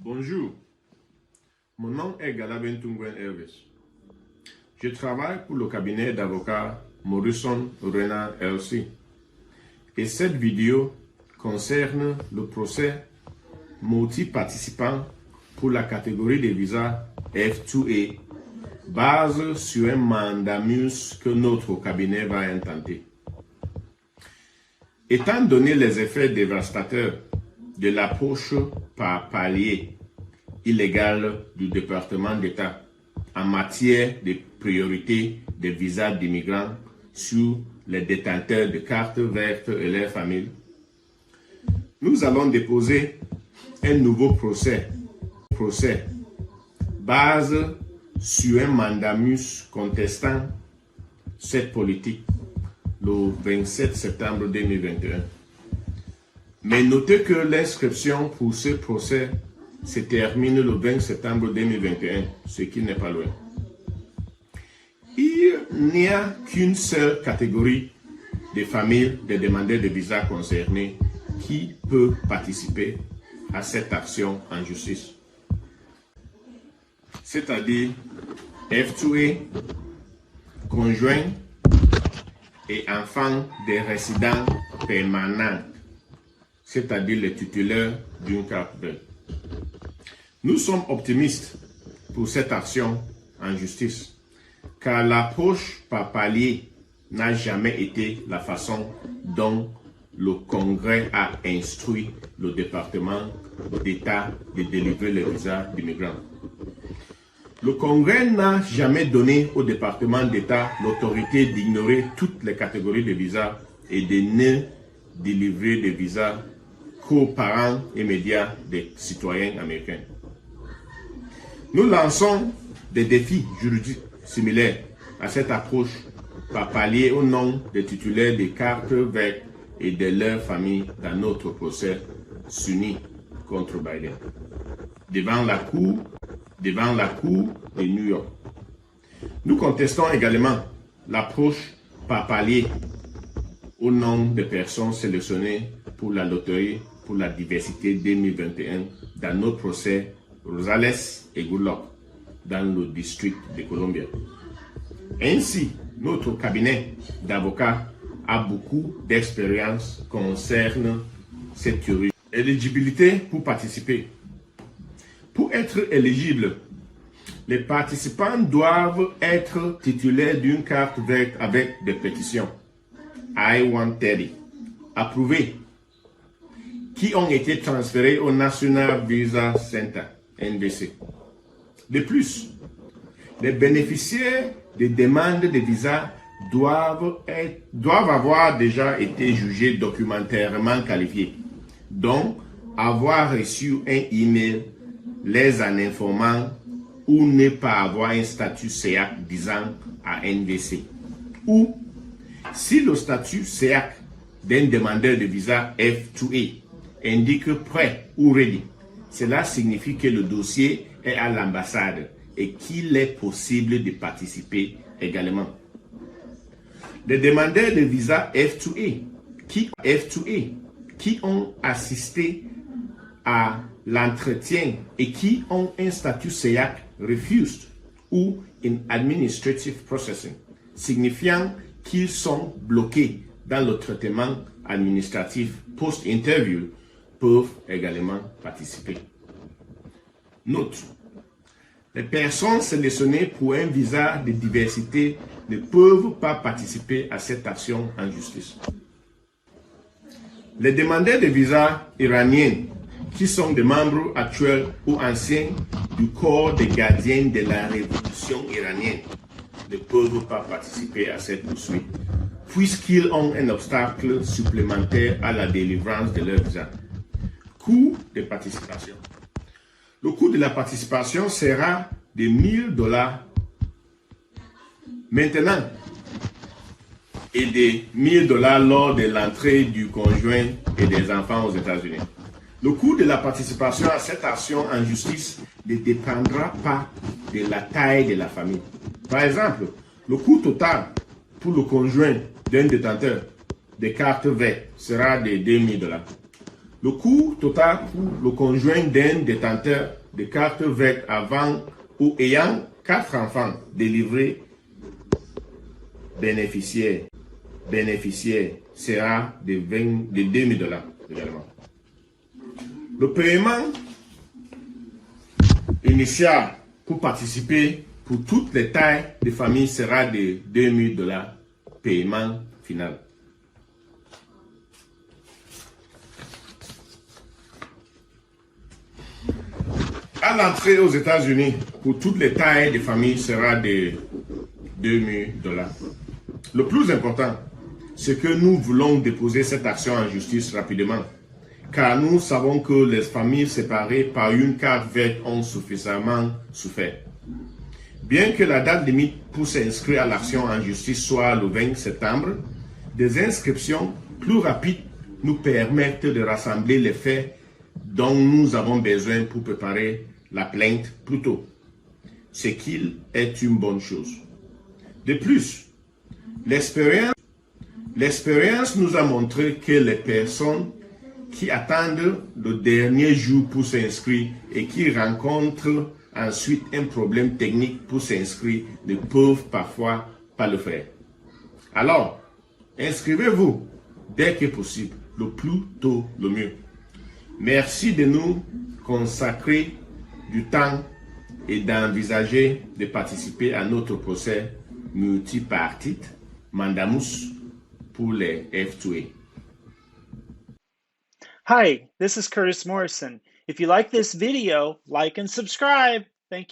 Bonjour, mon nom est Galaben Tungwen Elvis. Je travaille pour le cabinet d'avocats Morrison Renard LC. Et cette vidéo concerne le procès multi-participant pour la catégorie des visas F2A, base sur un mandamus que notre cabinet va intenter. Étant donné les effets dévastateurs de l'approche par palier illégale du département d'État en matière de priorité des visas d'immigrants sur les détenteurs de cartes vertes et leurs familles, nous allons déposer un nouveau procès base sur un mandamus contestant cette politique le 27 septembre 2021. Mais notez que l'inscription pour ce procès se termine le 20 septembre 2021, ce qui n'est pas loin. Il n'y a qu'une seule catégorie de familles des demandeurs de visa concernés qui peut participer à cette action en justice, c'est-à-dire F2A, conjoints et enfants des résidents permanents, c'est-à-dire les titulaires d'une carte verte. Nous sommes optimistes pour cette action en justice, car l'approche par palier n'a jamais été la façon dont le Congrès a instruit le département d'État de délivrer les visas d'immigrants. Le Congrès n'a jamais donné au département d'État l'autorité d'ignorer toutes les catégories de visas et de ne délivrer des visas qu'aux parents immédiats des citoyens américains. Nous lançons des défis juridiques similaires à cette approche par palier au nom des titulaires des cartes vertes et de leurs familles dans notre procès SUNY contre Biden devant la Cour de New York. Nous contestons également l'approche par palier au nom des personnes sélectionnées pour la loterie pour la diversité 2021 dans nos procès Rosales et Goodluck dans le district de Columbia. Ainsi, notre cabinet d'avocats a beaucoup d'expérience concernant cette théorie. Éligibilité pour participer. Pour être éligible, les participants doivent être titulaires d'une carte verte avec des pétitions I-130 approuvées qui ont été transférées au National Visa Center, NVC. De plus, les bénéficiaires des demandes de visa doivent avoir déjà été jugés documentairement qualifiés, donc avoir reçu un email les en informant ou ne pas avoir un statut SEAC disant à NVC. Ou, si le statut SEAC d'un demandeur de visa F2A indique prêt ou ready, cela signifie que le dossier est à l'ambassade et qu'il est possible de participer également. Les demandeurs de visa F2A qui ont assisté à l'entretien et qui ont un statut SEAC refused ou in administrative processing, signifiant qu'ils sont bloqués dans le traitement administratif post-interview, peuvent également participer. Note: les personnes sélectionnées pour un visa de diversité ne peuvent pas participer à cette action en justice. Les demandeurs de visa iraniens qui sont des membres actuels ou anciens du corps des gardiens de la révolution iranienne ne peuvent pas participer à cette poursuite, puisqu'ils ont un obstacle supplémentaire à la délivrance de leur visa. Coût de participation. Le coût de la participation sera de $1,000 maintenant et de $1,000 lors de l'entrée du conjoint et des enfants aux États-Unis. Le coût de la participation à cette action en justice ne dépendra pas de la taille de la famille. Par exemple, le coût total pour le conjoint d'un détenteur de carte vertes sera de $2,000. Le coût total pour le conjoint d'un détenteur de carte verte avant ou ayant 4 enfants délivrés bénéficiaires sera de 2 000 $ également. Le paiement initial pour participer pour toutes les tailles de famille sera de 2 000 $. Paiement final. À l'entrée aux États-Unis, pour toutes les tailles de famille, sera de 2 000 $. Le plus important, c'est que nous voulons déposer cette action en justice rapidement, car nous savons que les familles séparées par une carte verte ont suffisamment souffert. Bien que la date limite pour s'inscrire à l'action en justice soit le 20 septembre, des inscriptions plus rapides nous permettent de rassembler les faits dont nous avons besoin pour préparer la plainte plus tôt, ce qui est une bonne chose. De plus, l'expérience nous a montré que les personnes qui attendent le dernier jour pour s'inscrire et qui rencontrent ensuite un problème technique pour s'inscrire ne peuvent parfois pas le faire. Alors, inscrivez-vous dès que possible, le plus tôt le mieux. Merci de nous consacrer du temps et d'envisager de participer à notre procès multipartite Mandamus pour les F2A. Hi, this is Curtis Morrison. If you like this video, like and subscribe. Thank you.